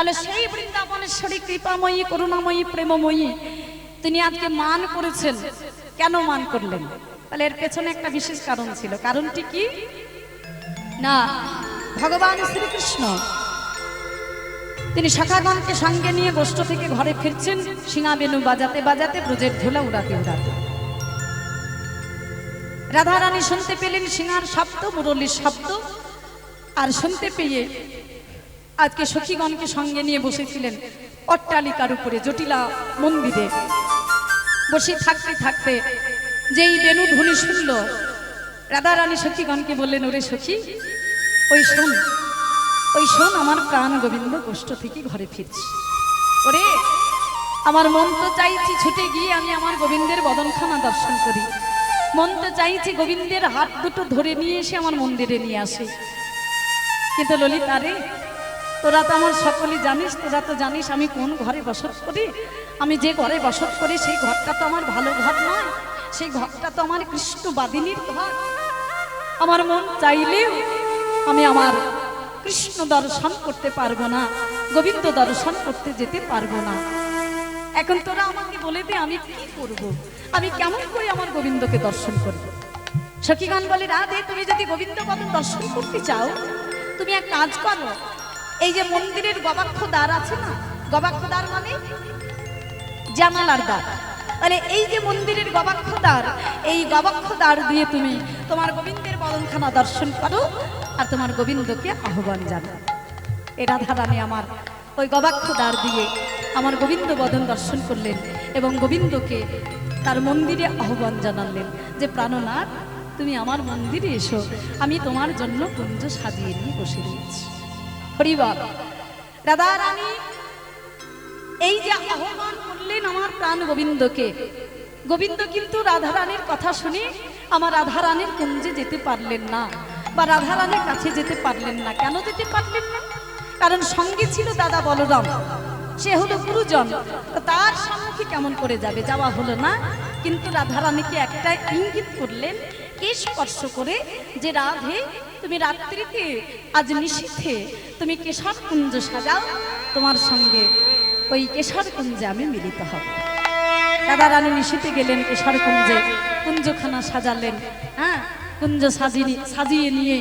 তাহলে সেই বৃন্দাবনেশ্বরী কৃপাময়ী করুণাময়ী প্রেমময়ী তিনি আজকে মান করেছেন। কেন মান করলেন? তাহলে এর পেছনে একটা বিশেষ কারণ ছিল। কারণটি কি না, ভগবান শ্রীকৃষ্ণ তিনি সখাগণকে সঙ্গে নিয়ে গোষ্ঠ থেকে ঘরে ফিরছেন, সিঙা বেনু বাজাতে বাজাতে, ব্রজের ধুলা উড়াতে উড়াতে। রাধারানী শুনতে পেলেন সিঙার শব্দ, মুরলীর শব্দ, আর শুনতে পেয়ে আজকে সখীগণকে সঙ্গে নিয়ে বসেছিলেন অট্টালিকার উপরে, জটিলা মন্দিরে বসে থাকতে থাকতে যেই বেনু ধ্বনি শুনল, রাধারানী সখীগণকে বললেন, ওরে সখী, ওই শোন, ওই শোন, আমার প্রাণ গোবিন্দ গোষ্ঠ থেকে ঘরে ফিরছি। ওরে, আমার মন তো চাইছি ছুটে গিয়ে আমি আমার গোবিন্দের বদনখানা দর্শন করি, মন তো চাইছি গোবিন্দের হাত দুটো ধরে নিয়ে এসে আমার মন্দিরে নিয়ে আসে। কিন্তু ললিতা রে, তোরা তো আমার সকলেই জানিস, তোরা তো জানিস আমি কোন ঘরে বসত করি। আমি যে ঘরে বসত করি সেই ঘরটা তো আমার ভালো ঘর নয়, সেই ঘরটা তো আমার কৃষ্ণবাদিনীর ঘর। আমার মন চাইলেও আমি আমার কৃষ্ণ দর্শন করতে পারবো না, গোবিন্দ দর্শন করতে যেতে পারবো না। এখন তোরা আমাকে বলে দে আমি কি করব, আমি কেমন করে আমার গোবিন্দকে দর্শন করব? সখীগণ বলে, রাধে, তুমি যদি গোবিন্দ পদ দর্শন করতে চাও, তুমি এক কাজ করো, এই যে মন্দিরের গবাক্ষ দ্বার আছে না, গবাক্ষ দ্বার মানে জানালার দ্বার, তাহলে এই যে মন্দিরের গবাক্ষ দ্বার, এই গবাক্ষ দ্বার দিয়ে তুমি তোমার গোবিন্দের বদনখানা দর্শন করো আর তোমার গোবিন্দকে আহ্বান জানাও। এ রাধারানী আমার ওই গবাক্ষ দ্বার দিয়ে আমার গোবিন্দ বদন দর্শন করলেন এবং গোবিন্দকে তার মন্দিরে আহ্বান জানালেন যে, প্রাণনাথ, তুমি আমার মন্দিরে এসো, আমি তোমার জন্য কুঞ্জ সাজিয়ে নিয়ে বসে রয়েছি। হরিবল। রাধারানী এই যে আহ্বান করলেন আমার প্রাণ গোবিন্দকে, গোবিন্দ কিন্তু রাধারানীর কথা শুনে আমার রাধারানীর কুঞ্জে যেতে পারলেন না, বা রাধারানীর কাছে যেতে পারলেন না। কেন যেতে পারলেন না? কারণ সঙ্গে ছিল দাদা বলরাম, সে হলো গুরুজন, তার সম্মুখে কেমন করে যাবে, যাওয়া হলো না। কিন্তু রাধারানীকে একটা ইঙ্গিত করলেন, কে স্পর্শ করে, যে রাধে, তুমি রাত্রিতে আজ নিশীথে তুমি কেশর কুঞ্জ সাজাও, তোমার সঙ্গে ওই কেশর কুঞ্জে আমি মিলিত হব। রাধারানী নিশীথে গেলেন কেশর কুঞ্জে, কুঞ্জখানা সাজালেন। হ্যাঁ, কুঞ্জ সাজিয়ে নিয়ে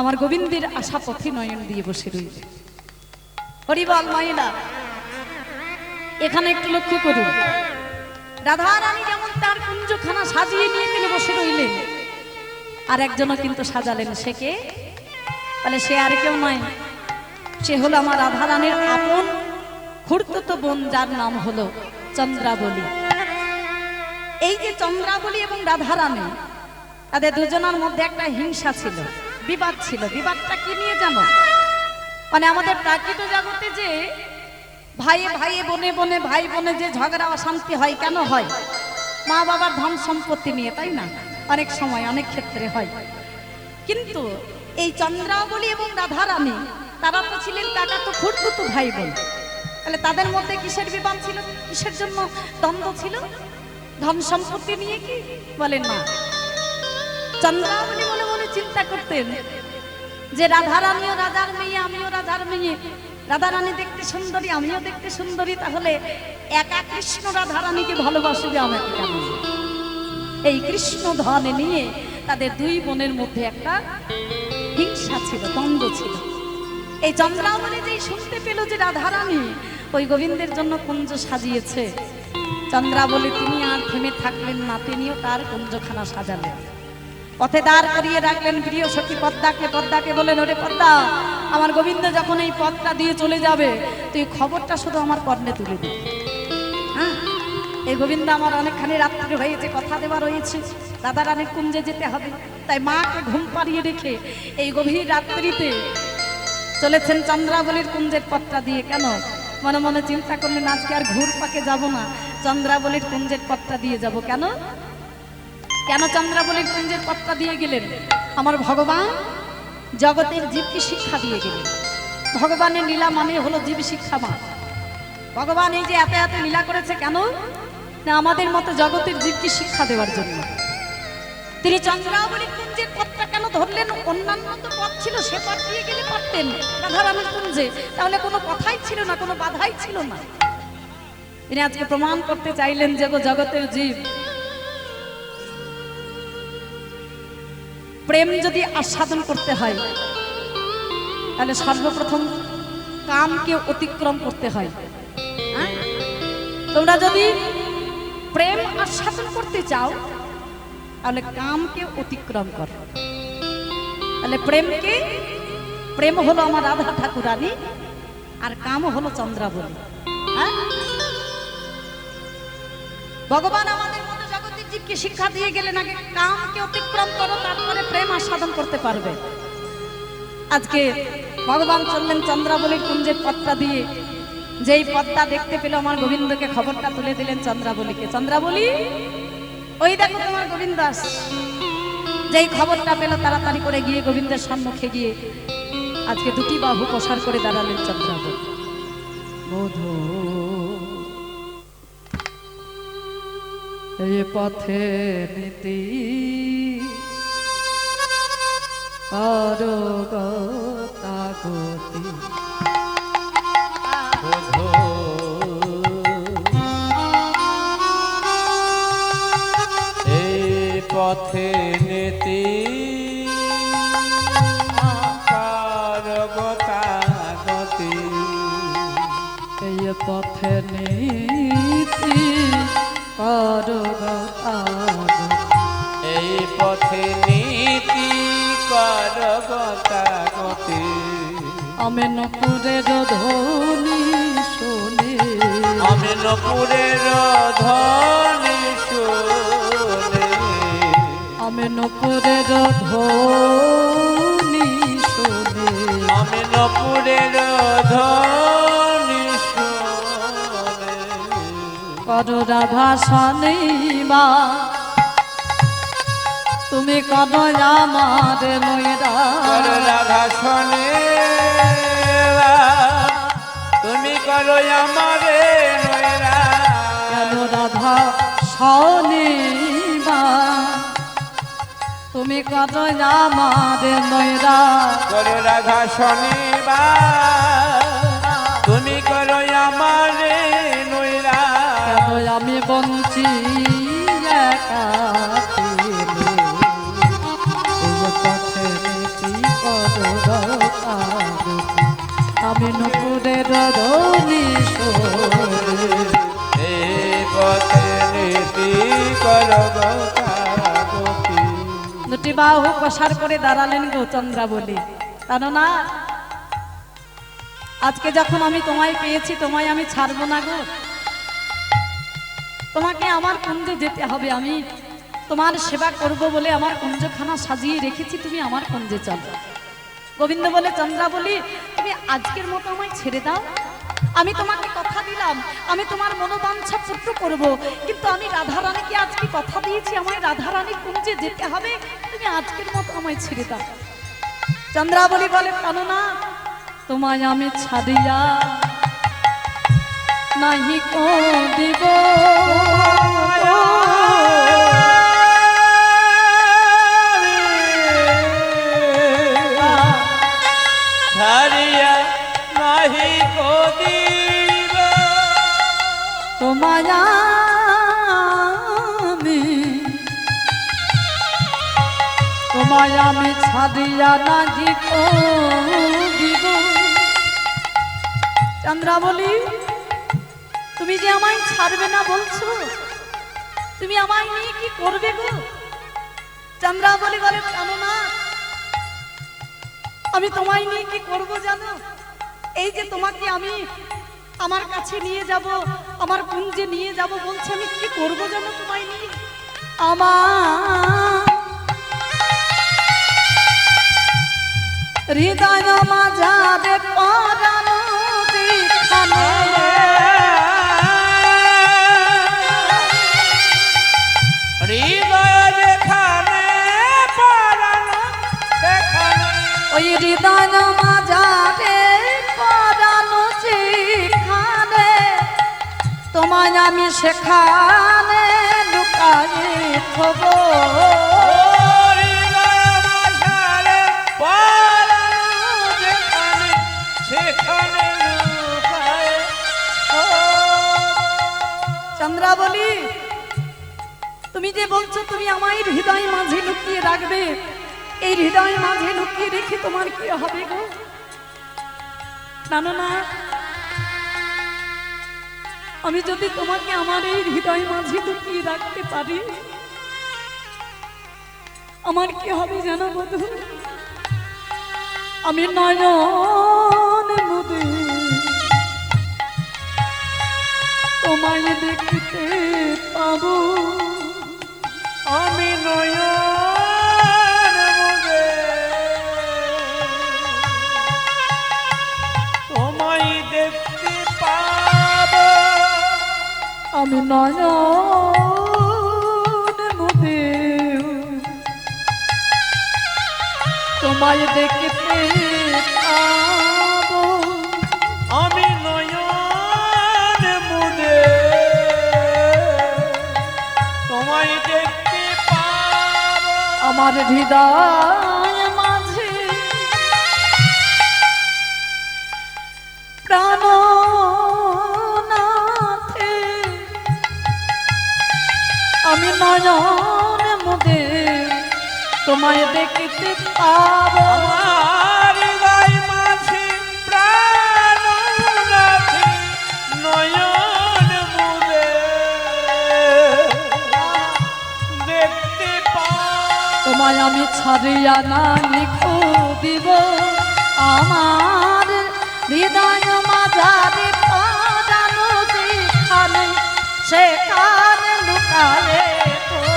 আমার গোবিন্দের আশা পথে নয়ন দিয়ে বসে রইল। হরিবল মাইলা। এখানে একটু লক্ষ্য করুন, রাধারানী যেমন তার কুঞ্জখানা সাজিয়ে নিয়ে তিনি বসে রইলেন, আর একজনও কিন্তু সাজালেন। সে কে? বলে, সে আর কেউ নয়, সে হলো আমার রাধারানীর আপন খুড়তুতো বোন, যার নাম হলো চন্দ্রাবলী। এই যে চন্দ্রাবলী এবং রাধারানী, তাদের দুজনের মধ্যে একটা হিংসা ছিল, বিবাদ ছিল। বিবাদটা কি নিয়ে জানো? মানে আমাদের প্রাকৃত জগতে যে ভাইয়ে ভাইয়ে, বনে বনে, ভাই বোনে যে ঝগড়া অশান্তি হয়, কেন হয়? মা বাবার ধন সম্পত্তি নিয়ে, তাই না? অনেক সময় অনেক ক্ষেত্রে হয়। কিন্তু এই চন্দ্রাবলী এবং রাধারানী, তারা তো ছিলেন কাকা তো খুড়তুতো ভাই বোন। তাহলে তাদের মধ্যে কিসের বিবাদ ছিল, কিসের জন্য দ্বন্দ্ব ছিল? ধন সম্পত্তি নিয়ে কি? বলেন না। চন্দ্রাবলী মনে মনে চিন্তা করতেন যে রাধারানীও রাজার মেয়ে, আমিও রাজার মেয়ে, রাধারানী দেখতে সুন্দরী, আমিও দেখতে সুন্দরী, তাহলে একা কৃষ্ণ রাধারানীকে ভালোবাসবে, আমাকে কেন? এই কৃষ্ণ ধন নিয়ে তাদের দুই বোনের মধ্যে একটা হিংসা ছিল, দ্বন্দ্ব ছিল। এই চন্দ্রাবলী যেই শুনতে পেল যে রাধারানী ওই গোবিন্দের জন্য কুঞ্জ সাজিয়েছে, চন্দ্রাবলী তিনি আর থেমে থাকলেন না, তিনিও তার কুঞ্জখানা সাজালেন। পথে দাঁড় করিয়ে রাখলেন প্রিয় সখী পদ্মাকে। পদ্মাকে বলেন, ওরে পদ্মা, আমার গোবিন্দ যখন এই পথটা দিয়ে চলে যাবে, তুই খবরটা শুধু আমার কর্ণে তুলে দিবি। হ্যাঁ, এই গোবিন্দ আমার অনেকখানি রাত্রি হয়েছে, কথা দেওয়া রয়েছে, রাধারানীর কুঞ্জে যেতে হবে। তাই মাকে ঘুম পাড়িয়ে রেখে এই গভীর রাত্রিতে চলেছেন চন্দ্রাবলীর কুঞ্জের পথটা দিয়ে। কেন? মনে মনে চিন্তা করলেন, আজকে আর ঘুর পাকে যাব না, চন্দ্রাবলীর কুঞ্জের পথটা দিয়ে যাব। কেন? কেন চন্দ্রাবলীর কুঞ্জের পথটা দিয়ে গেলেন? আমার ভগবান জগতের জীবকে শিক্ষা দিয়ে গেলেন। ভগবানের লীলা মানে হলো জীব শিক্ষা মা। ভগবান এই যে এত এত লীলা করেছে, কেন না আমাদের মতো জগতের জীবকে শিক্ষা দেওয়ার জন্য। তিনি চন্দ্রাবলী কুঞ্জের পথটা কেন ধরলেন? অন্যান্য তো পথ ছিল, সে পথ দিয়ে গেলে পারতেন রাধারানীর কুঞ্জে, তাহলে কোনো কথাই ছিল না, কোনো বাধাই ছিল না। তিনি আজকে প্রমাণ করতে চাইলেন যে গো জগতের জীব, প্রেম যদি আস্বাদন করতে হয় তাহলে সর্বপ্রথম কামকে অতিক্রম করতে হয়। হ্যাঁ, তোমরা যদি প্রেম আস্বাদন করতে চাও তাহলে কামকে অতিক্রম করো। তাহলে প্রেম হলো আমার রাধা ঠাকুরানী, আর কাম হলো চন্দ্রাবলী। হ্যাঁ, ভগবান আমাদের মতো জগতের জীবকে শিক্ষা দিয়ে গেলেন আগে কামকে অতিক্রম করো, তারপরে প্রেম আস্বাদন করতে পারবে। আজকে ভগবান চললেন চন্দ্রাবলীর কুঞ্জের পথটা দিয়ে, যেই পথটা দেখতে পেল আমার গোবিন্দকে খবরটা তুলে দিলেন চন্দ্রাবলীকে। চন্দ্রাবলী, ওই দেখো তোমার গোবিন্দ আসছে। যেই খবরটা পেল তাড়াতাড়ি করে গিয়ে গোবিন্দের সম্মুখে গিয়ে আজকে দুটি বাহু প্রসার করে দাঁড়ালেন চন্দ্রাবলী। বধূ এই পথে নীতি গতি, এই পথে নীতি গতি, এই পথে নীতি এই পথে নীতি গতি, আমি নপুরের ধ্বনি শুনি, আমি নপুরের ধ্বনি শুনি, আমি নপুরের ধ্বনি শুনি, আমি নপুরের ধ্বনি শুনি, কর রাধা শনিবা তুমি কর আমার নৈরা, কর রাধা শনি তুমি করো আমারে নৈরা, কেন রাধা শনিবা তুমি কর আমার নৈরা, কর রাধা শনিবার তুমি করো আমারে নৈরা, কেন আমি বঞ্চি একা আমি নপুরের ধ্বনি শুনি, এই পথে নীতি করো গতি, দুটি বাহু প্রসার করে দাঁড়ালেন গো চন্দ্রাবলী। কেননা আজকে যখন আমি তোমায় পেয়েছি, তোমায় আমি ছাড়বো না গো, তোমাকে আমার কুঞ্জে যেতে হবে। আমি তোমার সেবা করব বলে আমার কুঞ্জখানা সাজিয়ে রেখেছি, তুমি আমার কুঞ্জে চলো। গোবিন্দ বলে চন্দ্রাবলী, তুমি আজকের মতো আমায় ছেড়ে দাও। আমি তোমাকে কথা দিলাম আমি তোমার মনোবাঞ্ছা পূর্ণ করব, কিন্তু আমি রাধারানীকে আজকে কথা দিয়েছি আমায় রাধারানী কুঞ্জে যেতে হবে, তুমি আজকের মতো আমায় ছেড়ে দাও। চন্দ্রাবলী বলে, কেননা তোমায় আমি ছাড়িয়া নাহি কো দিব, ছাড়িয়া নাহি কো দিব, তোমায় আমি ছাড়িয়া নাহি কো দিব। চন্দ্রাবলী, তুমি যে আমায় ছাড়বে না বলছো, তুমি আমায় নিয়ে কি করবে গো? চন্দ্রাবলী বলে, কেননা আমি তোমায় নিয়ে কি করব জানো? এই যে তোমাকে আমি আমার কাছে নিয়ে যাব, আমার কুঞ্জে নিয়ে যাব বলছে, আমি কি করব জানো তোমায় নিয়ে? আমার হৃদয় মাঝারে পরানো যেখানে, হৃদয় যেখানে পরানো সেখানে, ওই হৃদয় মাঝারে পরানো যেখানে, তোমায় আমি সেখানে লুকায়ে থব। বলি, তুমি যে বলছো তুমি আমার হৃদয় মাঝে লুকিয়ে রাখবে, এই হৃদয় মাঝে লুকিয়ে রেখে তোমার কি হবে গো? জানো না, আমি যদি তোমাকে আমার এই হৃদয় মাঝে লুকিয়ে রাখতে পারি, আমার কি হবে জানো বধূ? আমি নয়ন মুদে তোমায় দেখতে পাবো, আমি নয়ন মুদে তোমায় দেখতে পাবো, আমি নয়ন মুদে তোমায় দেখতে পাবো, আমি নয়ন মুদে তোমায় দেখতে পাবো, আমার হৃদয় মাঝে প্রাণনাথে আমি নয়ন মুদে তোমায় দেখতে পাবো, আমার হৃদয় মাঝে প্রাণনাথে নয়ন মুদে দেখতে পাবো, তোমায় আমি ছাড়িয়া না লিখো দিব, আমার হৃদয় মাঝারে পাজানো যেখানে সেখানে লুকায়ে থোবো।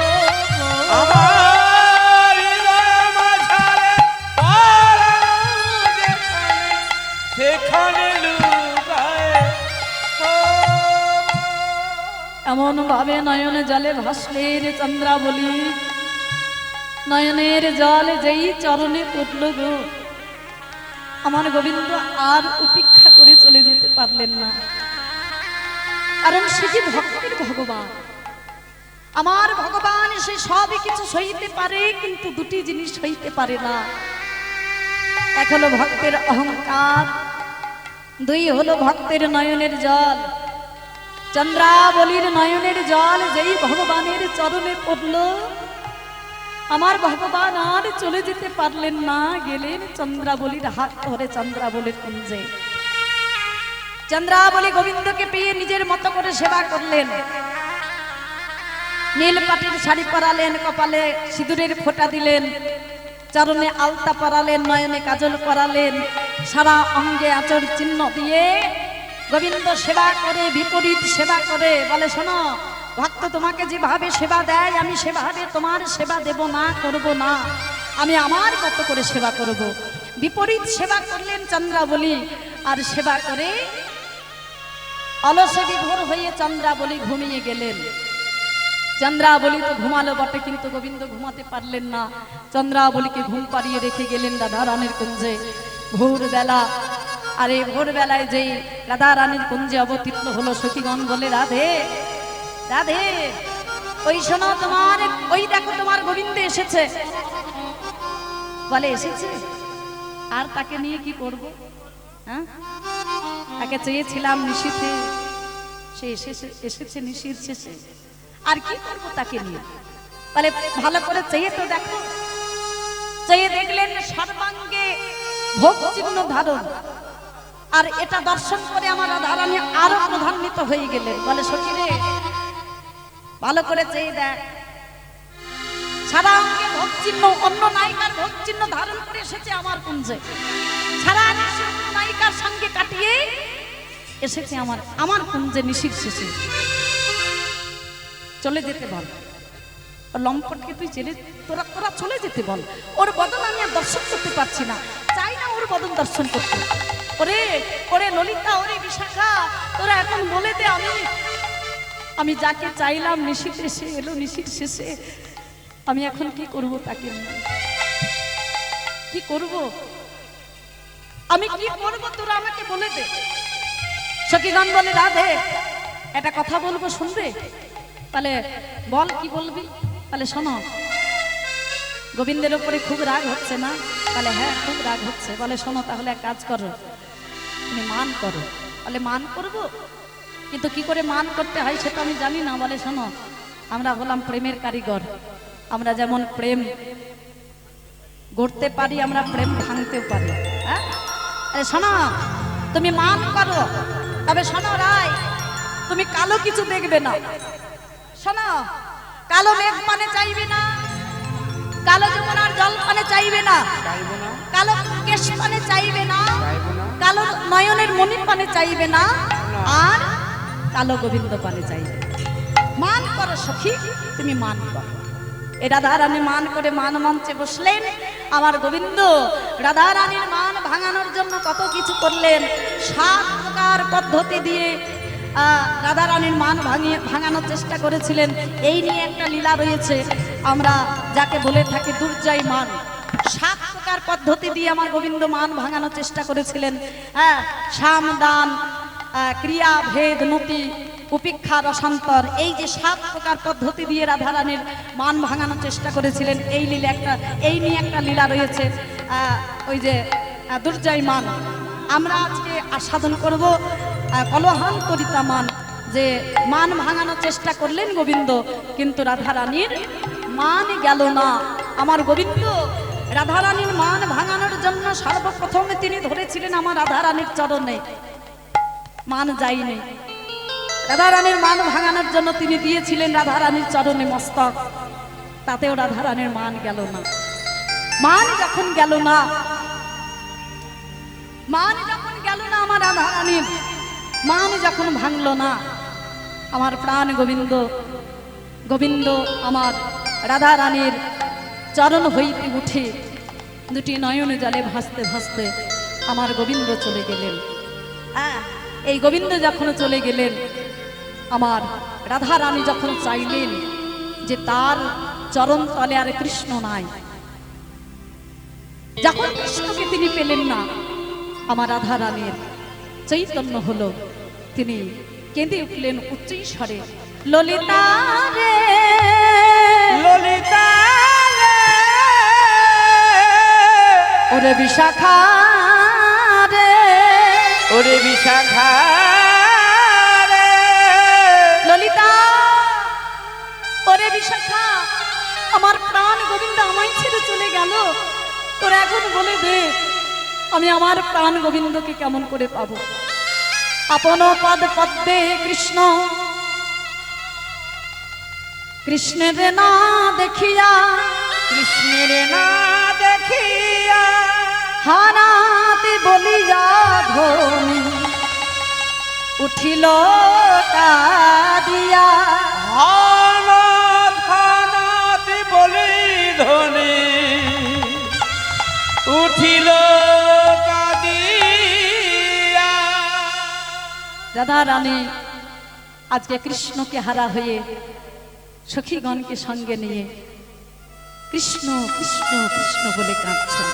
আমার হৃদয় মাঝারে পারানো যেখানে সেখানে লুকায়ে থোবো। এমন ভাবে নয়নে জলে ভাসলেন চন্দ্রাবলী, নয়নের জল যেই চরণে পড়ল গো, আমার গোবিন্দ আর উপেক্ষা করে চলে যেতে পারলেন না, কারণ সে যে ভক্তের ভগবান। আমার ভগবান সে সবই কিছু সইতে পারে, কিন্তু দুটি জিনিস সইতে পারে না, এক হলো ভক্তের অহংকার, দুই হলো ভক্তের নয়নের জল। চন্দ্রাবলীর নয়নের জল যেই ভগবানের চরণে পড়ল, আমার ভগবান আর চলে যেতে পারলেন না, গেলেন চন্দ্রাবলীর হাত ধরে চন্দ্রাবলীর কুঞ্জে। চন্দ্রাবলী গোবিন্দকে পেয়ে নিজের মতো করে সেবা করলেন, নীল পাটির শাড়ি পরালেন, কপালে সিঁদুরের ফোঁটা দিলেন, চরণে আলতা পরালেন, নয়নে কাজল পরালেন, সারা অঙ্গে আচর চিহ্ন দিয়ে গোবিন্দ সেবা করে, বিপরীত সেবা করে। বলে শোনো ভক্ত, তোমাকে যেভাবে সেবা দেয় আমি সেভাবে তোমার সেবা দেব না, করব না, আমি আমার মতো করে সেবা করব। বিপরীত সেবা করলেন চন্দ্রাবলী, আর সেবা করে অলসে বিভোর হয়ে চন্দ্রাবলী ঘুমিয়ে গেলেন। চন্দ্রাবলী তো ঘুমালো বটে, কিন্তু গোবিন্দ ঘুমাতে পারলেন না, চন্দ্রাবলীকে ঘুম পাড়িয়ে রেখে গেলেন রাধা রানীর কুঞ্জে। ভোরবেলা, আর এই ভোরবেলায় যেই রাধা রানীর কুঞ্জে অবতীর্ণ হলো সখীগণ, বলে রাধে রাধে, ওই শোনো তোমার, ওই দেখো তোমার গোবিন্দ এসেছে। বলে এসেছে, আর তাকে নিয়ে কি করব? হ্যাঁ, তাকে চেয়েছিলাম নিশীথে, সে এসেছে নিশীর শেষে, আর কি করব তাকে নিয়ে? বলে ভালো করে চেয়ে তো দেখো। চেয়ে দেখলেন সর্বাঙ্গে ভোগ চিহ্ন ধারণ, আর এটা দর্শন করে আমার রাধা রানী আরো প্রধান্বিত হয়ে গেলেন। বলে সখী রে, ভালো করে চেয়ে দেখ, সারা অঙ্গে ভোগ চিহ্ন, অন্য নায়িকার ভোগ চিহ্ন ধারণ করে এসেছে আমার কুঞ্জে, সারা নায়িকার সঙ্গে কাটিয়ে এসেছে আমার কুঞ্জে নিশীর শেষে। চলে যেতে বল, লম্পটকে তুই তোরা চলে যেতে বল, ওর বদন আমি আর দর্শন করতে পারছি না, চাই না ওর বদন দর্শন করতে। ওরে ওরে ললিতা, ওরে বিশাখা, তোরা এখন বলে দে, আমি যাকে চাইলাম নিশীর শেষে এলো, নিশীর শেষে আমি এখন কি করব? তাকে কি করব? আমি কি করব? তোরা আমাকে বলে দে। সখীগণ বলে রাধে, একটা কথা বলবো, শুনবে? তাহলে বল, কি বলবি? তাহলে শোনো, গোবিন্দের উপরে খুব রাগ হচ্ছে না? তাহলে হ্যাঁ, খুব রাগ হচ্ছে। বলে শোনো, তাহলে এক কাজ করো, তুমি মান করো। বলে মান করব? কিন্তু কি করে মান করতে হয় সেটা আমি জানি না। বলে শোনো, আমরা হলাম প্রেমের কারিগর, আমরা যেমন প্রেম গড়তে পারি, আমরা প্রেম ভাঙতেও পারি। হ্যাঁ, শোনো, তুমি মান করো, তবে শোনো রায়, তুমি কালো কিছু দেখবে না। শোনো, কালো মেঘ পানে চাইবে না, কালো যমুনার জল পানে চাইবে না, চাইবো না, কালো কেশ পানে চাইবে না, চাইবো না, কালো নয়নের মণি পানে চাইবে না, আর কালো গোবিন্দ পানে চাইবে। মান করো সখী, তুমি মান করো। এ রাধারানী মান করে মান মঞ্চে বসলেন। আমার গোবিন্দ রাধারানীর মান ভাঙানোর জন্য কত কিছু করলেন। 7 প্রকার পদ্ধতি দিয়ে রাধারানীর মান ভাঙানোর চেষ্টা করেছিলেন। এই নিয়ে একটা লীলা রয়েছে, আমরা যাকে বলে থাকি দুর্জয় মান। 7 প্রকার পদ্ধতি দিয়ে আমার গোবিন্দ মান ভাঙানোর চেষ্টা করেছিলেন। হ্যাঁ, সাম দান, ক্রিয়া ভেদ নতি, উপেক্ষা রসান্তর, এই যে 7 প্রকার পদ্ধতি দিয়ে রাধারানীর মান ভাঙানোর চেষ্টা করেছিলেন। এই নিয়ে একটা লীলা রয়েছে, ওই যে দুর্জয় মান। আমরা আজকে আস্বাদন করব কলহান্তরিতা মান, যে মান ভাঙানোর চেষ্টা করলেন গোবিন্দ, কিন্তু রাধারানীর মান গেল না। আমার গোবিন্দ রাধারানীর মান ভাঙানোর জন্য সর্বপ্রথমে তিনি ধরেছিলেন আমার রাধারানীর চরণে, মান যায়নি। রাধারানীর মান ভাঙানোর জন্য তিনি দিয়েছিলেন রাধারানীর চরণে মস্তক, তাতেও রাধারানীর মান গেল না। মান যখন গেল না, আমার রাধারানীর মান যখন ভাঙল না, আমার প্রাণ গোবিন্দ আমার রাধারানীর চরণ হইতে উঠে দুটি নয়ন জলে ভাসতে ভাসতে আমার গোবিন্দ চলে গেলেন। এই গোবিন্দ যখন চলে গেলেন, আমার রাধারানী যখন চাইলেন যে তার চরণ তলে আর কৃষ্ণ নাই, যখন কৃষ্ণকে তিনি পেলেন না, আমার রাধারানীর চৈতন্য হলো, তিনি কেঁদে উঠলেন উচ্চ স্বরে, ললিতা রে ললিতা ওরে বিশাখা রে, ওরে বিশাখা রে, ললিতা ওরে বিশাখা, আমার প্রাণ গোবিন্দ আমায় ছেড়ে চলে গেল, তোর এখন বলে দে আমি আমার প্রাণ গোবিন্দকে কেমন করে পাবো। আপন পদ পদ্মে কৃষ্ণ, কৃষ্ণের না দেখিয়া, কৃষ্ণের না দেখিয়া, হারাতে বলিয়া ধনি উঠিল কাঁদিয়া, হানাতে বলি ধনি উঠিল কাঁদিয়া। রাধারানী আজকে কৃষ্ণকে হারা হয়ে সখীগণকে সঙ্গে নিয়ে কৃষ্ণ কৃষ্ণ কৃষ্ণ বলে কাঁদছেন।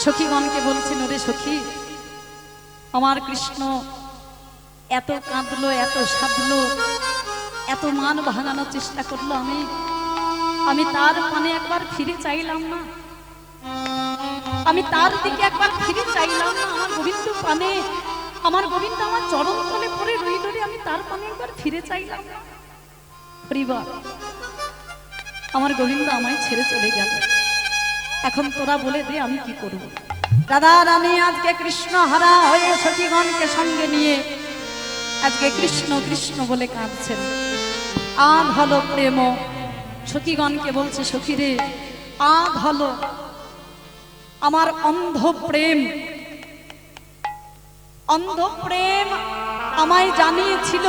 সখীগণকে বলছেন, ওরে সখী, আমার কৃষ্ণ এত কাঁদলো, এত সাধলো, এত মান ভাঙানোর চেষ্টা করলো, আমি তার পানে একবার ফিরে চাইলাম না, আমি তার দিকে একবার ফিরে চাইলাম না। আমার গোবিন্দ পানে, আমার গোবিন্দ আমার চরণ তলে পড়ে রইল রে, আমি তার পানে একবার ফিরে চাইলাম না। পরিবার, আমার গোবিন্দ আমায় ছেড়ে চলে গেল, এখন তোরা বলে দে আমি কি করব। রাধারানী আজকে কৃষ্ণ হারা হয়ে সখীগণকে সঙ্গে নিয়ে আজকে কৃষ্ণ কৃষ্ণ বলে কাঁদছেন। আধ হলো প্রেম, সখীগণকে বলছে, সখী রে আধ হলো আমার অন্ধ প্রেম, অন্ধ প্রেম আমায় জানিয়েছিল,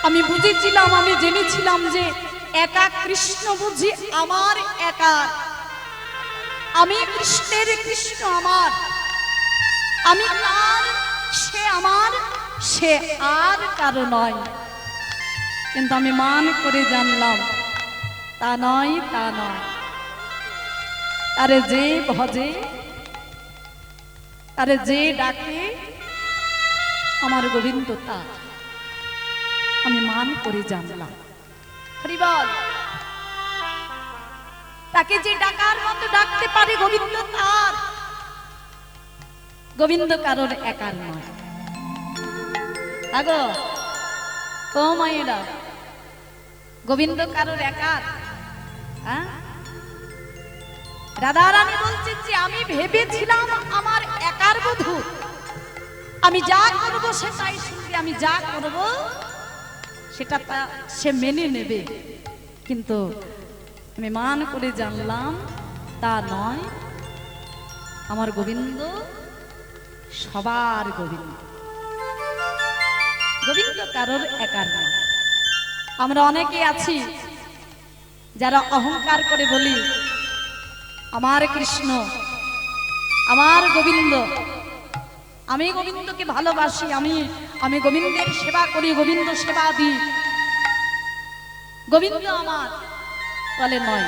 আমি বুঝেছিলাম, আমি জেনেছিলাম যে একা কৃষ্ণ বুঝি আমার একা, আমি কৃষ্ণের, কৃষ্ণ আমার, আমি তার, সে আমার, সে আর কারো নয়। কিন্তু আমি মান করে জানলাম তা নয়, তা নয়। আরে যে ভজে, আরে যে ডাকে আমার গোবিন্দ তা আমি মান করে জানলাম। হরিবল, তাকে যে ডাকার মতো ডাকতে পারে গোবিন্দ তার, গোবিন্দ কারোর একার নয়। আগো ও মায়েরা, গোবিন্দ কারোর একার? হ্যাঁ, রাধারানী বলছেন যে আমি ভেবেছিলাম আমার একার বধূ, আমি যা করবো সেটাই শুনবে, আমি যা করব সেটা সে মেনে নেবে। কিন্তু আমি মান করে জানলাম তা নয়, আমার গোবিন্দ সবার গোবিন্দ, গোবিন্দ কারোর একার নয়। আমরা অনেকে আছি যারা অহংকার করে বলি আমার কৃষ্ণ, আমার গোবিন্দ, আমি গোবিন্দকে ভালোবাসি, আমি গোবিন্দের সেবা করি, গোবিন্দ সেবা দিই, গোবিন্দ আমার। বলে নয়,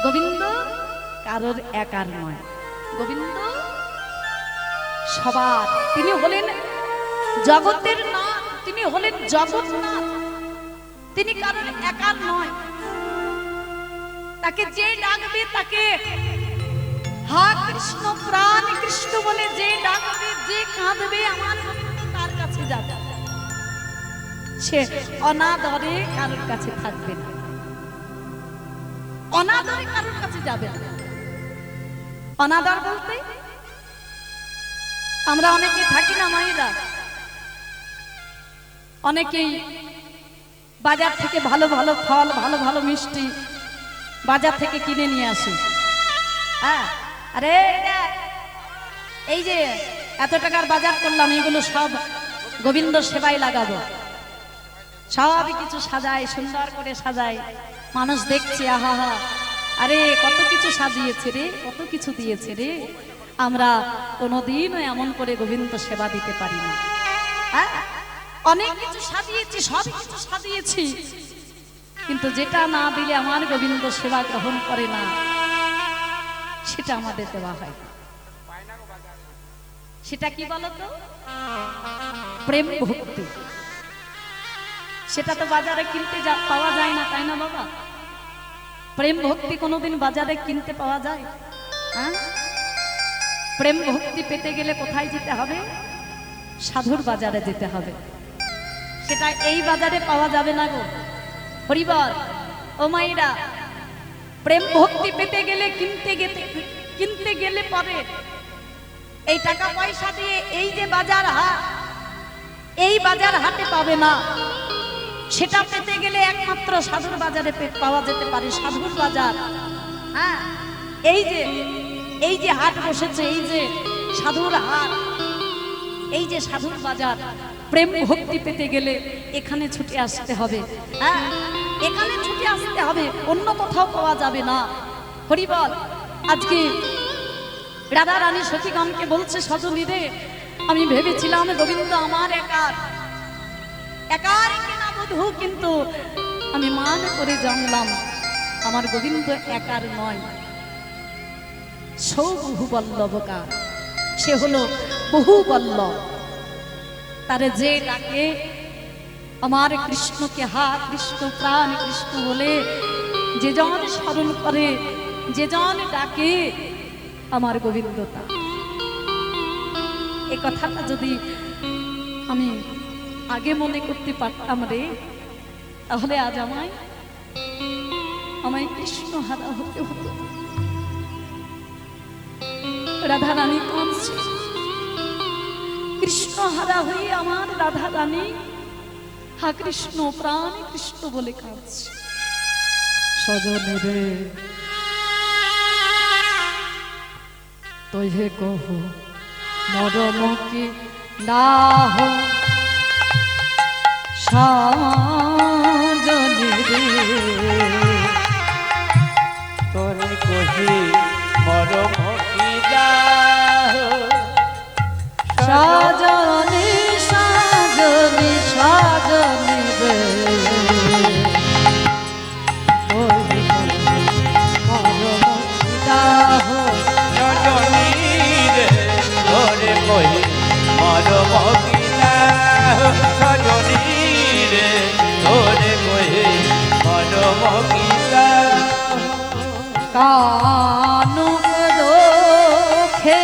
গোবিন্দ কারোর একার নয়, গোবিন্দ সবার। তিনি হলেন জগতের নাথ, তিনি হলেন জগন্নাথ, তিনি কারোর একার নয়। তাকে যে ডাকবে, তাকে হা কৃষ্ণ প্রাণ কৃষ্ণ বলে যে ডাকবে, যে কাঁদবে, আমার গোবিন্দ তার কাছে যাবে, সে অনাদরে কারোর কাছে থাকবে না, অনাদরে কারোর কাছে যাবে না। অনাদর বলতে আমরা অনেকে থাকি না মায়েরা, অনেকেই বাজার থেকে ভালো ভালো ফল, ভালো ভালো মিষ্টি বাজার থেকে কিনে নিয়ে আসি। হ্যাঁ, আরে এই যে এত টাকার বাজার করলাম, এগুলো সব গোবিন্দ সেবায় লাগাবো, সবই কিছু সাজায়, সুন্দর করে সাজায়, মানুষ দেখছে আহা হা, আরে কত কিছু সাজিয়েছে রে, কত কিছু দিয়েছে রে। আমরা কোনোদিনও এমন করে গোবিন্দ সেবা দিতে পারি না। হ্যাঁ, অনেক কিছু সাজিয়েছি, সব কিছু সাজিয়েছি, কিন্তু যেটা না দিলে আমার গোবিন্দ সেবা গ্রহণ করে না, সেটা আমাদের দেওয়া হয়। সেটা কি বলতো? প্রেম ভক্তি। সেটা তো বাজারে কিনতে পাওয়া যায় না, তাই না বাবা? প্রেম ভক্তি কোনোদিন বাজারে কিনতে পাওয়া যায়? হ্যাঁ, প্রেম ভক্তি পেতে গেলে কোথায় যেতে হবে? সাধুর বাজারে যেতে হবে। সেটা এই বাজারে পাওয়া যাবে না গো। হরিবল ও মাইরা, প্রেম ভক্তি পেতে গেলে কিনতে গেলে পরে এই টাকা পয়সা দিয়ে এই যে বাজার হাট, এই বাজার হাটে পাবে না। সেটা পেতে গেলে একমাত্র সাধুর বাজারে পাওয়া যেতে পারে, সাধুর বাজার। হ্যাঁ, এই যে হাট বসেছে, এই যে সাধুর হাট, এই যে সাধুর বাজার, প্রেম ভক্তি পেতে গেলে এখানে ছুটে আসতে হবে। হ্যাঁ, এখানে ছুটে আসতে হবে, অন্য কোথাও পাওয়া যাবে না। হরিবল। আজকে রাধা রানী সখীগণকে বলছে, সজনী রে, আমি ভেবেছিলাম গোবিন্দ আমার একার, একার কেনা বধূ, কিন্তু আমি মান করে জানলাম আমার গোবিন্দ একার নয়, সৌ বহু বল্লভকার, সে হলো বহু বল্লভ। তারে যে ডাকে আমার কৃষ্ণকে, হা কৃষ্ণ প্রাণ কৃষ্ণ বলে যে জন স্মরণ করে, যে জন ডাকে, আমার গোবিন্দ তা। এই কথাটা যদি আমি আগে মনে করতে পারতাম রে, তাহলে আজ আমায় কৃষ্ণ হারা হতে হতো। রাধা রানী কাঁদছে, কৃষ্ণ হারা হয়ে আমার রাধা রানী হা কৃষ্ণ প্রাণ কৃষ্ণ বলে কাঁদছে। সজনে রে তোহে কহ মরম কি দাহ, সজনে রে তোরে কহি মরম কি দাহ, সজনে সজনে সজনে রে তোহে কহ মরম কি দাহ, সজনী রে তোরে কহি মরম কি দাহ, সজনী রে তোরে কহি মরম কি দাহ। কানুক দোখে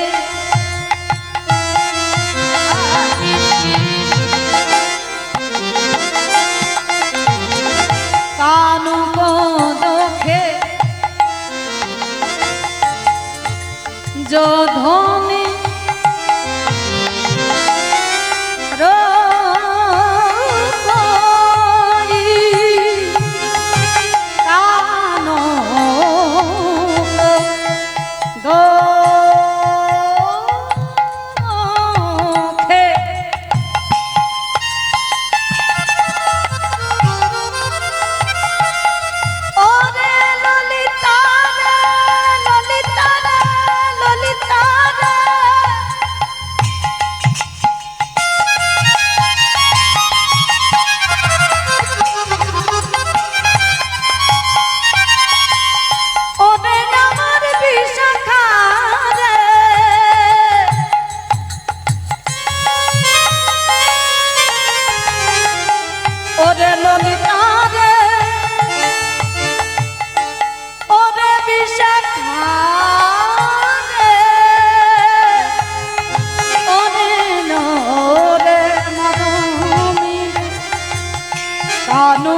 কানু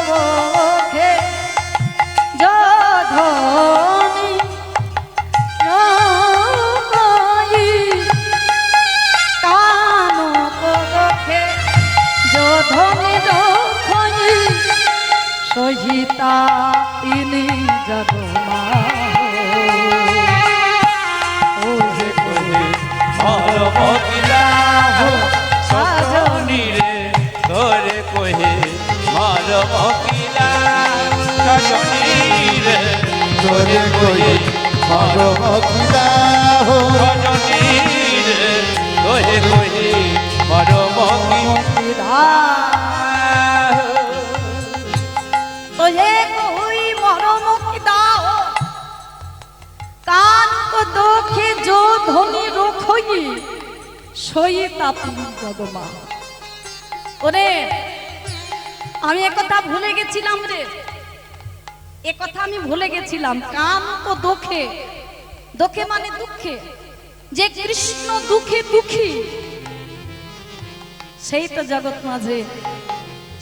কোদখে যোধনি রক্ষই কানু কোদখে যোধনি রক্ষই সহিতা তিনি জগমা সজনী রে তোরে কহে মার মকিলা সজনী রে তোরে কহে মার মকিলা সজনী রে তোরে কহে মার মকিলা তোহে কই মরম কিদাও কান কো দোখে যো ধনি রখই সই তাপি জগমা। ওরে আমি একথা ভুলে গেছিলাম রে, একথা আমি ভুলে গেছিলাম। কান কো দোখে, দোখে মানে দুঃখে, যে কৃষ্ণ দুঃখে দুঃখী সেই তো জগৎ মাঝে,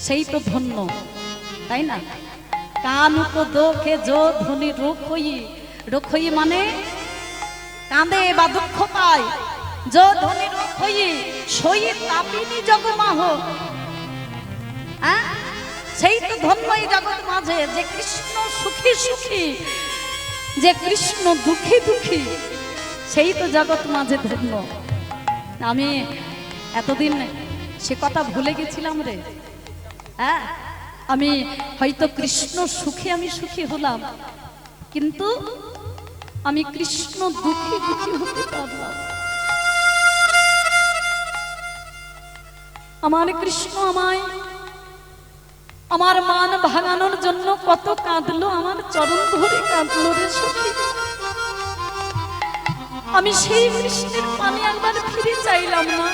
সেই তো ধন্য, তাই না? কান কো দোখে যো ধনি রখই, রখই মানে কাঁদে বা দুঃখ পায়, যো ধনি রখই সই তাপিনী জগমাহ। সেই তো ধন্য এই জগৎ মাঝে, যে কৃষ্ণ সুখী সুখী, যে কৃষ্ণ দুঃখী দুঃখী, সেই তো জগৎ মাঝে ধন্য। আমি এতদিন সে কথা ভুলে গেছিলাম রে। হ্যাঁ, আমি হয়তো কৃষ্ণ সুখী আমি সুখী হলাম, কিন্তু আমি কৃষ্ণ দুঃখী দুঃখী হতে পারলাম। আমার কৃষ্ণ আমায় আমার মান ভাঙানোর জন্য কত কাঁদলো, আমার চরণ ধরে কাঁদলো রে সখী। আমি সেই কৃষ্ণের পানে একবার ফিরে চাইলাম না,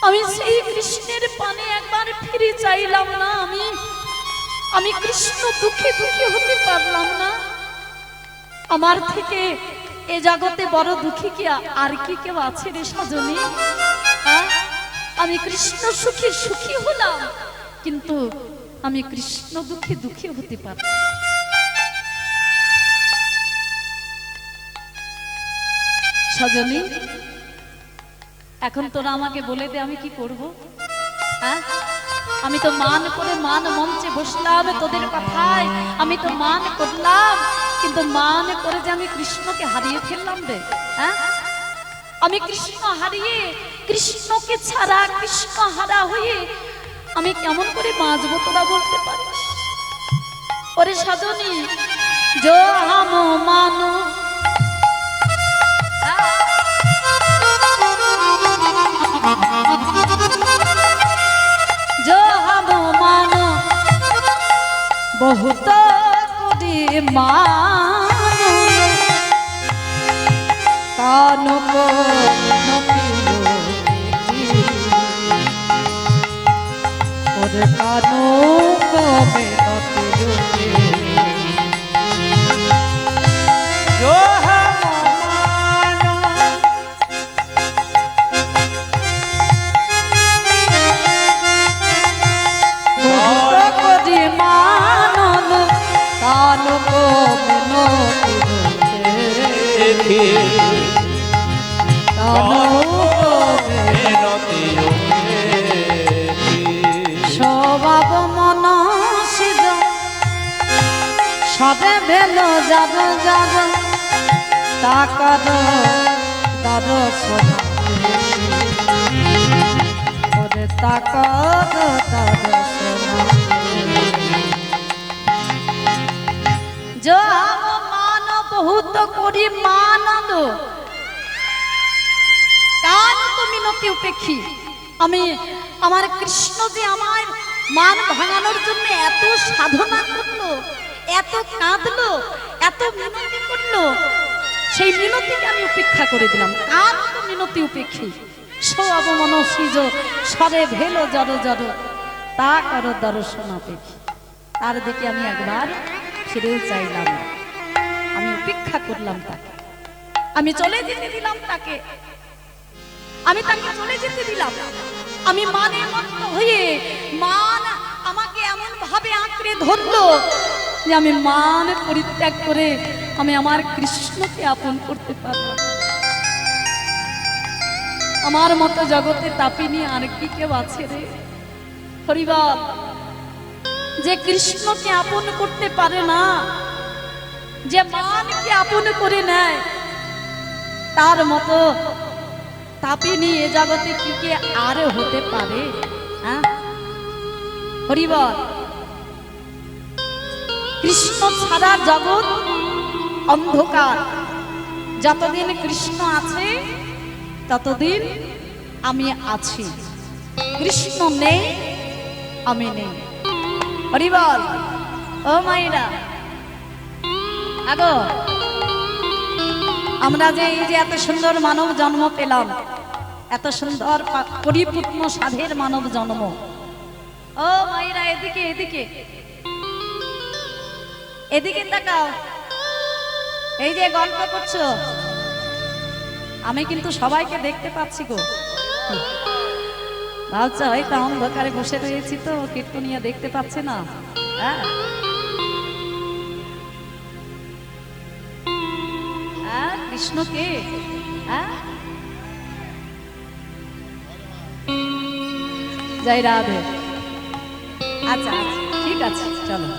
আমি সেই কৃষ্ণের পানে একবার ফিরে চাইলাম না। আমি কৃষ্ণ দুঃখী দুঃখী হতে পারলাম না। আমার থেকে এ জগতে বড় দুঃখী কি আর কি কেউ আছে রে সজনী? আমি কৃষ্ণ সুখী সুখী হলাম, কিন্তু আমি কৃষ্ণ দুঃখী দুঃখী হতে পারলাম। সজনী, এখন তোরা আমাকে বলে দে আমি কি করব? হ্যাঁ, আমি তো মান করে মান মঞ্চে বসলাম তোদের কথায়, আমি তো মান করলাম, কিন্তু মান করে যে আমি কৃষ্ণকে হারিয়ে ফেললাম রে। হ্যাঁ, আমি কৃষ্ণ হারিয়ে, কৃষ্ণকে ছাড়া কৃষ্ণ হারা হয়ে আমি কেমন করে বাঁচবো তোরা বলতে পারিস? ওরে সজনী, जो हम मानो जो हम मानो बहुत कोडी मानो कानों को नपिलो और कानों को में नपिलो जो हम मानो बहुत कोडी मानो कानों को में नपिलो স্বভাব মনসিজ সবে ভেল যাব যাব তাকার দর্শন ওরে তাকার দর্শন जो मान बहुत करी मानद कान तो मिनती उपेक्षी আমি আমার কৃষ্ণ যে আমার মান ভাঙানোর জন্য এত সাধনা করলো, এত কাঁদলো, এত মিনতি করলো, সেই মিনতিকে আমি উপেক্ষা করে দিলাম। কান তো মিনতি উপেক্ষী সব মনসিজ সরে ভেল জড় জড় তা কর দর্শন আপেক্ষী। তার দিকে আমি একবার ফিরেও চাইলাম না, আমি উপেক্ষা করলাম তাকে, আমি চলে যেতে দিলাম তাকে, আমি তাকে চলে যেতে দিলাম। আমি মানে মত্ত হয়ে মান আমাকে এমন ভাবে আঁকড়ে ধরলো যে আমি মান পরিত্যাগ করে আমি আমার কৃষ্ণকে আপন করতে পারলাম। আমার মতো জগতে তাপিনী আর কি কেউ আছে রে হরিবল? যে কৃষ্ণকে আপন করতে পারে না, যে মানকে আপন করে নেয়, তার মতো তাপিনী এ জগতে কি কে আর হতে পারে? হ্যাঁ হরিবল। কৃষ্ণ ছাড়া জগৎ অন্ধকার। যতদিন কৃষ্ণ আছে ততদিন আমি আছি। কৃষ্ণ নেই, আমি নেই। হরিবল। ও মাইরা, আগো আমরা যে এই যে এত সুন্দর মানব জন্ম পেলাম, এত সুন্দর পরিপূর্ণ সাধের মানব জন্ম। ও মাইরা, এদিকে এদিকে এদিকে তাকাও। এই যে গল্প করছো, আমি কিন্তু সবাইকে দেখতে পাচ্ছি গো। ভাবছো হয়তো অন্ধকারে বসে রয়েছি তো কীর্তনিয়া দেখতে পাচ্ছে না। হ্যাঁ কৃষ্ণকে জয় রাধে। আচ্ছা আচ্ছা ঠিক আছে, চলো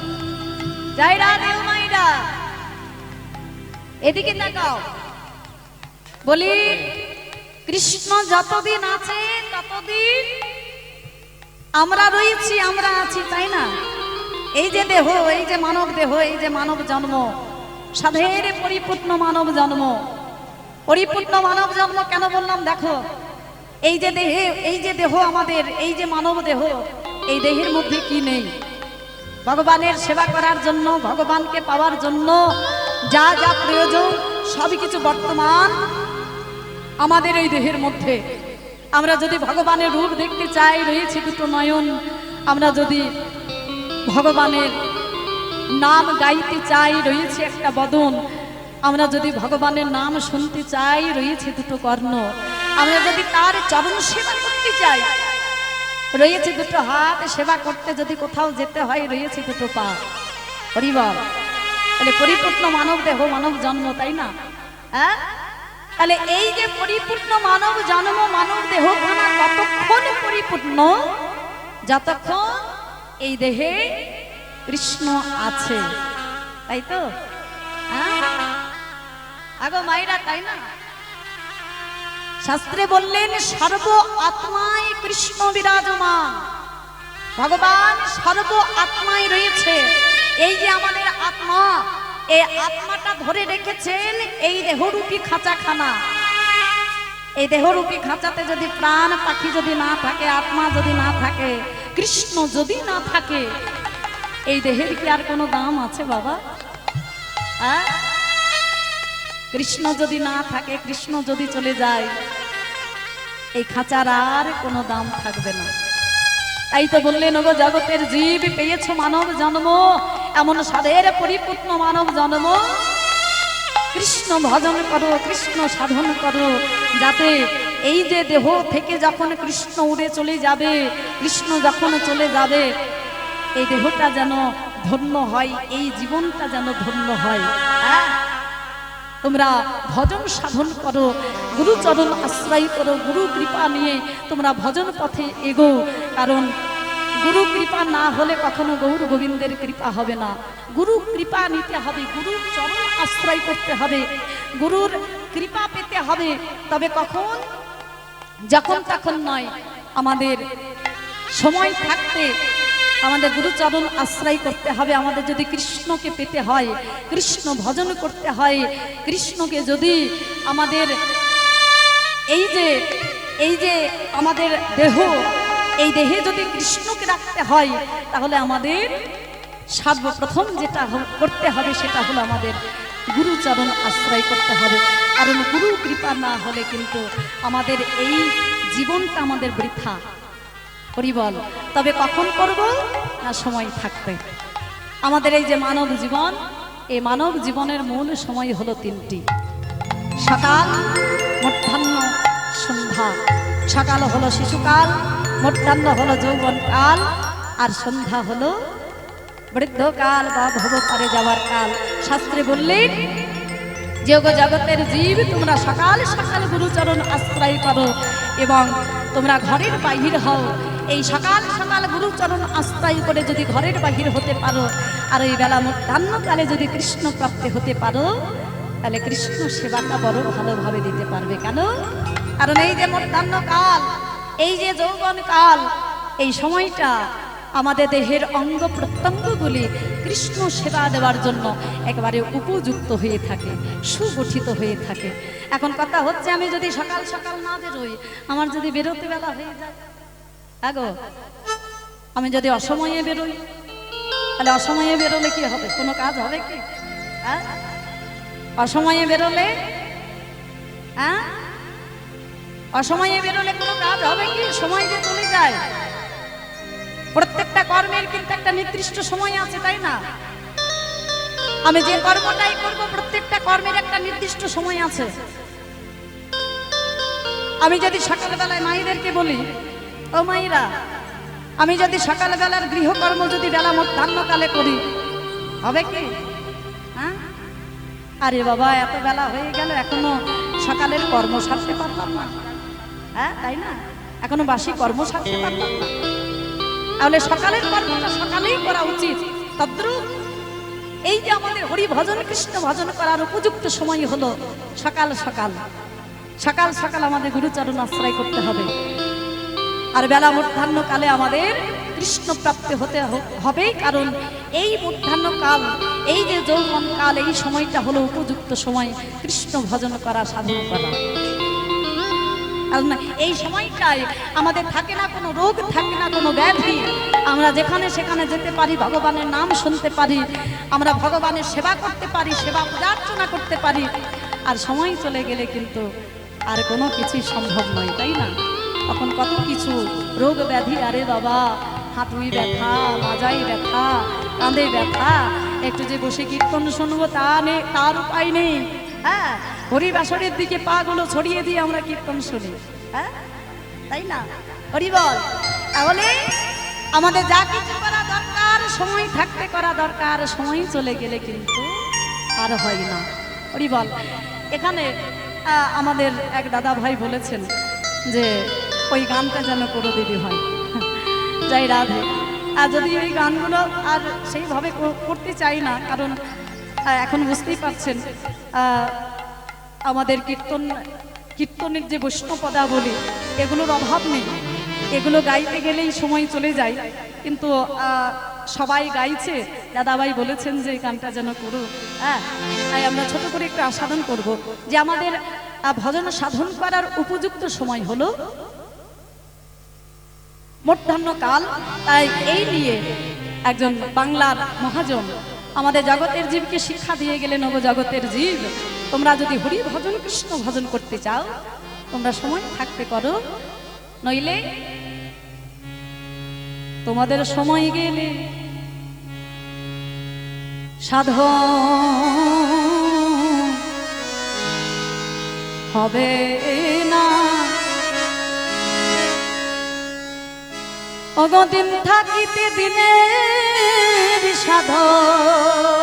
জয় রাধে। মাইরা এদিকে তাকাও। বলি কৃষ্ণ যতদিন আছে ততদিন আমরা রয়েছি, আমরা আছি, তাই না? এই যে দেহ, এই যে মানব দেহ, এই যে মানব জন্ম, সাধের পরিপূর্ণ মানব জন্ম। পরিপূর্ণ মানব জন্ম কেন বললাম? দেখো এই যে দেহে, এই যে দেহ আমাদের, এই যে মানব দেহ, এই দেহের মধ্যে কি নেই? ভগবানের সেবা করার জন্য, ভগবানকে পাওয়ার জন্য যা যা প্রয়োজন সবই কিছু বর্তমান আমাদের এই দেহের মধ্যে। আমরা যদি ভগবানের রূপ দেখতে চাই, রয়েছে দুটো নয়ন। আমরা যদি ভগবানের নাম গাইতে চাই, রয়েছে একটা বদন। আমরা যদি ভগবানের নাম শুনতে চাই, রয়েছে দুটো কর্ণ। আমরা যদি তার চরণ সেবা করতে চাই, রয়েছে দুটো হাত। সেবা করতে যদি কোথাও যেতে হয়, রয়েছে দুটো পা। হরিবল। তাহলে পরিপূর্ণ মানব দেহ, মানব জন্ম, তাই না? হ্যাঁ, তাহলে এই যে পরিপূর্ণ মানব জন্ম, মানব দেহখানা কতক্ষণ পরিপূর্ণ? যতক্ষণ এই দেহে কৃষ্ণ আছে, তাই তো? আগো মাইরা, তাই না? শাস্ত্রে বললেন সর্ব আত্মায় কৃষ্ণ বিরাজমান। ভগবান সর্ব আত্মায় রয়েছে। এই যে আমাদের আত্মা, এই আত্মাটা ধরে রেখেছেন এই দেহরূপী খাঁচাখানা। এই দেহরূপী খাঁচাতে যদি প্রাণ পাখি যদি না থাকে, আত্মা যদি না থাকে, কৃষ্ণ যদি না থাকে, এই দেহের কি আর কোনো দাম আছে বাবা? কৃষ্ণ যদি না থাকে, কৃষ্ণ যদি চলে যায়, এই খাঁচার আর কোনো দাম থাকবে না। তাই তো বললেন, ওগো জগতের জীব পেয়েছ মানব জন্ম, এমন সাধের পরিপূর্ণ মানব জন্ম। কৃষ্ণ ভজন করো, কৃষ্ণ সাধন করো, যাতে এই যে দেহ থেকে যখন কৃষ্ণ উড়ে চলে যাবে, কৃষ্ণ যখন চলে যাবে, এই দেহটা যেন ধন্য হয়, এই জীবনটা যেন ধন্য হয়। তোমরা ভজন সাধন করো, গুরুচরণ আশ্রয় করো, গুরু কৃপা নিয়ে তোমরা ভজন পথে এগো। কারণ গুরু কৃপা না হলে কখনো গৌর গোবিন্দের কৃপা হবে না। গুরু কৃপা নিতে হবে, গুরুর চরণ আশ্রয় করতে হবে, গুরুর কৃপা পেতে হবে। তবে কখন? যখন তখন নয়, আমাদের সময় থাকতে আমাদের গুরুচরণ আশ্রয় করতে হবে। আমাদের যদি কৃষ্ণকে পেতে হয়, কৃষ্ণ ভজন করতে হয়, কৃষ্ণকে যদি আমাদের এই যে আমাদের দেহ, এই দেহে যদি কৃষ্ণকে রাখতে হয়, তাহলে আমাদের সর্বপ্রথম যেটা করতে হবে সেটা হলো আমাদের গুরুচরণ আশ্রয় করতে হবে। কারণ গুরু কৃপা না হলে কিন্তু আমাদের এই জীবনটা আমাদের বৃথা। হরিবল। তবে কখন করব? না সময় থাকতে। আমাদের এই যে মানব জীবন, এই মানব জীবনের মূল সময় হলো তিনটি: সকাল, মধ্যাহ্ন, সন্ধ্যা। সকাল হলো শিশুকাল, মধ্যাহ্ন হলো যৌবন কাল, আর সন্ধ্যা হলো বৃদ্ধকাল বা ভবপারে যাওয়ার কাল। শাস্ত্রে বললেন যোগ জগতের জীব, তোমরা সকাল সকাল গুরুচরণ আশ্রয় করো এবং তোমরা ঘরের বাহির হও। এই সকাল সকাল গুরুচরণ আশ্রয় করে যদি ঘরের বাহির হতে পারো, আর এই বেলা মধ্যাহ্নকালে যদি কৃষ্ণ প্রাপ্তি হতে পারো, তাহলে কৃষ্ণ সেবাটা বড় ভালোভাবে দিতে পারবে। কেন? কারণ এই যে মধ্যাহ্নকাল, এই যে যৌবন কাল, এই সময়টা আমাদের দেহের অঙ্গ প্রত্যঙ্গগুলি কৃষ্ণ সেবা দেওয়ার জন্য একেবারে উপযুক্ত হয়ে থাকে, সুগঠিত হয়ে থাকে। এখন কথা হচ্ছে, আমি যদি সকাল সকাল না বেরোই, আমার যদি বেরোতে বেলা হয়ে যায়, আগো আমি যদি অসময়ে বেরোই, তাহলে অসময়ে বেরোলে কি হবে? কোনো কাজ হবে কি? হ্যাঁ, অসময়ে বেরোলে, হ্যাঁ, অসময়ে বেরোলে কোনো কাজ হবে কি? সময় যে চলে যায়। প্রত্যেকটা কর্মের কিন্তু একটা নির্দিষ্ট সময় আছে, তাই না? আমি যে কর্মটাই করব, প্রত্যেকটা কর্মের একটা নির্দিষ্ট সময় আছে। আমি যদি সকালবেলায় মায়েদেরকে বলি, ও মায়েরা, আমি যদি সকালবেলার গৃহকর্ম যদি বেলা মধ্যাহ্নকালে করি, হবে কি? হ্যাঁ, আরে বাবা, এত বেলা হয়ে গেল, এখনো সকালের কর্ম সারতে পারলাম না। হ্যাঁ, তাই না? এখনো বাসি কর্ম সারতে পারলাম না। তাহলে সকালের কর্মটা সকালেই করা উচিত। তদ্রূপ এই যে আমাদের হরি ভজন, কৃষ্ণ ভজন করার উপযুক্ত সময় হলো সকাল সকাল। সকাল সকাল আমাদের গুরুচরণ আশ্রয় করতে হবে, আর বেলা মধ্যাহ্নকালে আমাদের কৃষ্ণ প্রাপ্তি হতে হবে। কারণ এই মধ্যাহ্নকাল, এই যে যৌবন কাল, এই সময়টা হলো উপযুক্ত সময় কৃষ্ণ ভজন করা, সাধন করা। এই সময়টায় আমাদের থাকে না কোনো রোগ, থাকে না কোনো ব্যাধি। আমরা যেখানে সেখানে যেতে পারি, ভগবানের নাম শুনতে পারি, আমরা ভগবানের সেবা করতে পারি, সেবা পূজার্চনা করতে পারি। আর সময় চলে গেলে কিন্তু আর কোনো কিছুই সম্ভব নয়, তাই না? তখন কত কিছু রোগ ব্যাধি, আরে বাবা, হাঁটুই ব্যথা, মাজাই ব্যথা, কাঁধে ব্যথা, একটু যে বসে কীর্তন শুনবো তা নেই, তার উপায় নেই। হ্যাঁ, হরিবাসরের দিকে পা গুলো ছড়িয়ে দিয়ে আমরা কীর্তন শুনি। হ্যাঁ, তাই না? হরি বল। তাহলে আমাদের যা কিছু করা দরকার সময় থাকতে করা দরকার, সময় চলে গেলে কিন্তু আর হয় না। হরি বল। এখানে আমাদের এক দাদা ভাই বলেছেন যে ওই গানটা যেন করো দিদি হয়, জয় রাধে। আর যদি এই গানগুলো আর সেইভাবে করতে চাই না, কারণ এখন বুঝতেই পারছেন আমাদের কীর্তনের যে বৈষ্ণবপদাবলী, এগুলোর অভাব নেই। এগুলো গাইতে গেলেই সময় চলে যায়, কিন্তু সবাই গাইছে। দাদাভাই বলেছেন যে এই গানটা যেন করো। হ্যাঁ, তাই আমরা ছোট করে একটু আস্বাদন করব যে আমাদের ভজন সাধন করার উপযুক্ত সময় হলো মধ্যাহ্নকাল। তাই এই নিয়ে একজন বাংলার মহাজন আমাদের জগতের জীবকে শিক্ষা দিয়ে গেলেন, নব জগতের জীব, তোমরা যদি হরি ভজন, কৃষ্ণ ভজন করতে চাও, তোমরা সময় থাকতে করো, নইলে তোমাদের সময় গেলে সাধন হবে না। অগদিন থাকিতে দিনের সাধন,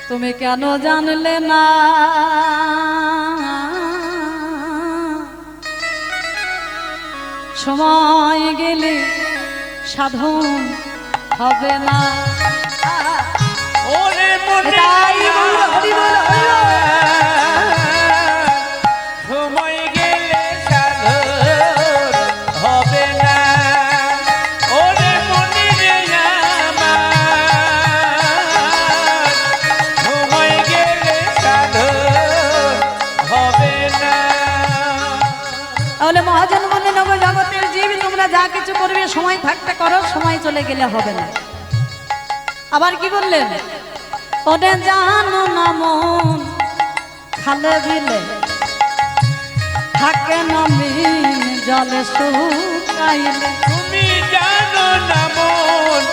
তুমি কেন জানলে না? সময় গেলে সাধন হবে না। ওরে মনে সময় গেলে সাধন হবে না। ওরে মনে সময় গেলে সাধন হবে না। তাহলে মহাজন বলে, নব জগতের জীব, তোমরা যা কিছু করবে সময় থাকতে করো, সময় চলে গেলে হবে না। আবার কি বললেন? ওরে জানো না মন খালে বিলে থাকে না মিন জলে শুকাইলে। তুমি জানো না মন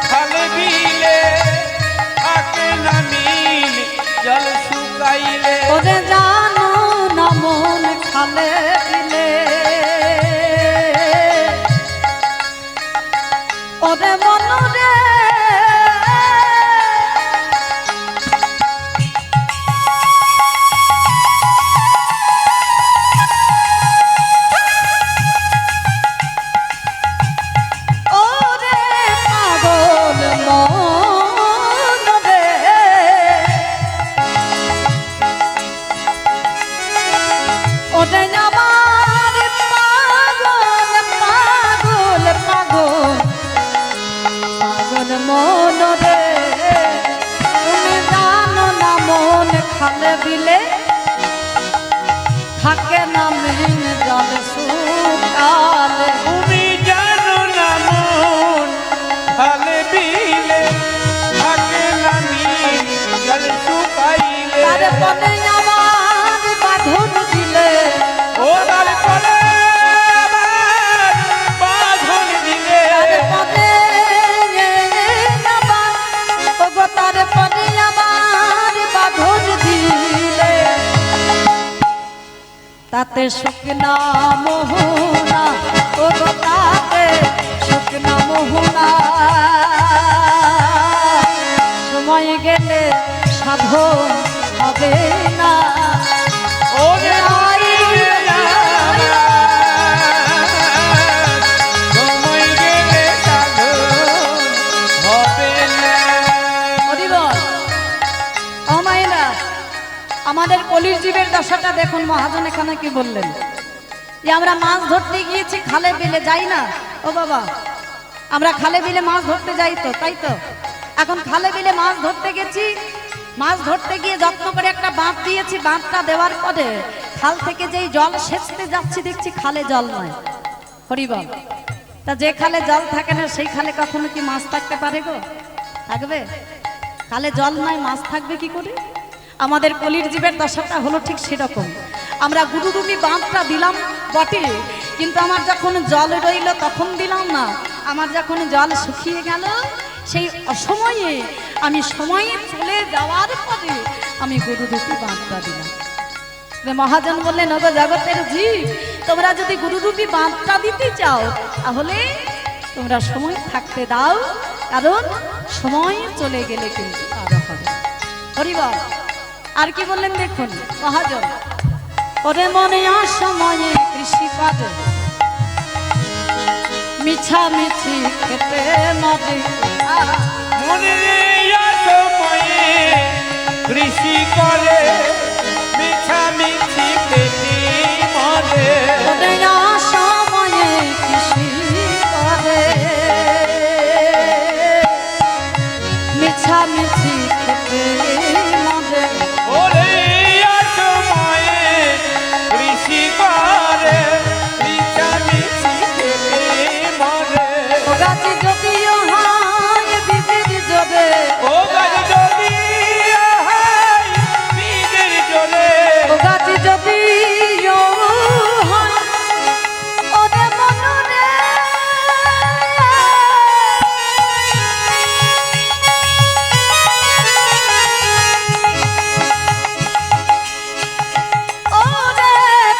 খালে বিলে থাকে না মিন জল শুকাইলে। তাতে শুকনা মোহনা ও গো তাতে শুকনা মোহনা সময় গেলে সাধন হবে না ওরে মইগে সময় গেলে সাধন হবে না। আমাদের কলির জীবের দশাটা দেখুন। মহাজন এখানে কি বললেন যে আমরা মাছ ধরতে গিয়েছি খালে বিলে, যাই না ও বাবা? আমরা খালে বিলে মাছ ধরতে যাই তো, তাই তো? এখন খালে বিলে মাছ ধরতে গেছি, মাছ ধরতে গিয়ে যত্ন করে একটা বাঁধ দিয়েছি। বাঁধটা দেওয়ার পরে খাল থেকে যেই জল সেচতে যাচ্ছি দেখছি খালে জল নয়। হরিবল। তা যে খালে জল থাকে না সেই খালে কখনো কি মাছ থাকতে পারে গো? থাকবে? খালে জল নয়, মাছ থাকবে কি করে? আমাদের কলির জীবের দশাটা হলো ঠিক সেরকম। আমরা গুরুরুমি বাঁধটা দিলাম বটে, কিন্তু আমার যখন জল রইল তখন দিলাম না। আমার যখন জল শুকিয়ে গেল সেই অসময়ে আমি সময়ে চলে যাওয়ার পরে আমি গুরুরূপী বাঁধটা দিলাম। মহাজন বললেন, ওগো জগতের জীব, তোমরা যদি গুরুরূপী বাঁধটা দিতে চাও তাহলে তোমরা সময় থাকতে দাও, কারণ সময় চলে গেলে কিন্তু আরো হবে। হরিবল। আর কি বললেন দেখুন মহাজন, ওরে মনে অসময়ে কৃষি কাজে মিছামিছি খেতে মজে, মনে সময়ে কৃষি করে মিছামিছি খেতে মরে। ওরে অসময়ে কৃষি করে মিছামিছি খেতে মজে, ওরে সময়ে কৃষি করে মিছামিছি খেতে মরে। ও গাছে যদিও হয় বীজের জোরে, ও গাছ যদি হয় বীজের জোরে, ও গাছে যদিও হয় ওরে মনরে ওরে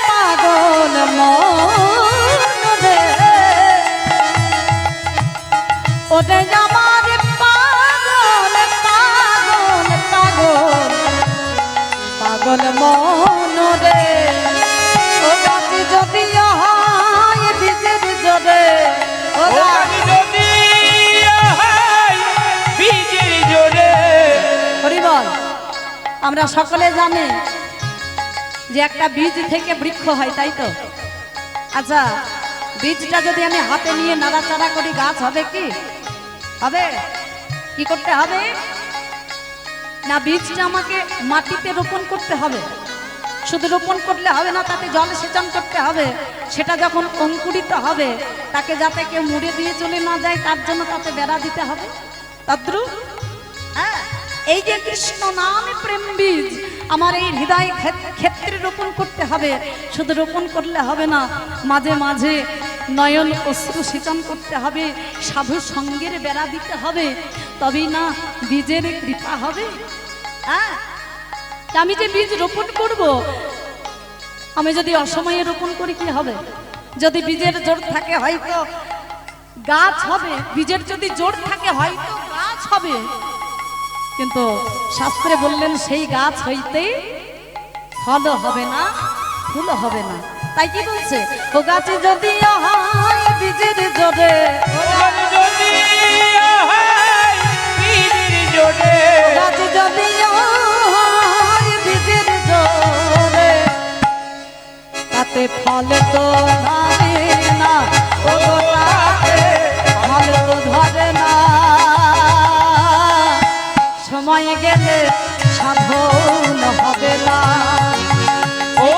পাগল মনরে, ওরে আমার পাগল পাগল পাগল পাগল মনরে, ও গাছ যদি হয় বীজের জোরে, ও ও গাছ যদি হয় বীজের জোরে। হরিবল। আমরা সকলে জানি যে একটা বীজ থেকে বৃক্ষ হয়, তাই তো? আচ্ছা, বীজটা যদি আমি হাতে নিয়ে নাড়াচাড়া করি গাছ হবে কি? হবে? কি করতে হবে? না, বীজটা আমাকে মাটিতে রোপণ করতে হবে। শুধু রোপণ করলে হবে না, তাতে জল সেচন করতে হবে। সেটা যখন অঙ্কুরিত হবে তাকে যাতে কেউ মুড়ে দিয়ে চলে না যায় তার জন্য তাতে বেড়া দিতে হবে। তদ্রূপ হ্যাঁ, এই যে কৃষ্ণ নামে প্রেম বীজ আমার এই হৃদয় ক্ষেত্রে রোপণ করতে হবে। শুধু রোপণ করলে হবে না, মাঝে মাঝে নয়ন অশ্রু সেচন করতে হবে, সাধু সঙ্গের বেড়া দিতে হবে, তবেই না বীজের কৃপা হবে। হ্যাঁ, আমি যে বীজ রোপণ করব, আমি যদি অসময়ে রোপণ করি কি হবে? যদি বীজের জোর থাকে হয়তো গাছ হবে, বীজের যদি জোর থাকে হয়তো গাছ হবে, কিন্তু শাস্ত্রে বললেন সেই গাছ হইতে ফল হবে না, ফুল হবে না। তাই কি বলছে? ও গাছে যদি হয় বীজের জোরে, ও গাছ যদি হয় বীজের জোরে, ও গাছে যদি হয় বীজের জোরে, তাতে ফল তো ধরে না, ও গো তাতে ফল তো ধরে না, সময় গেলে সাধন হবে না। ও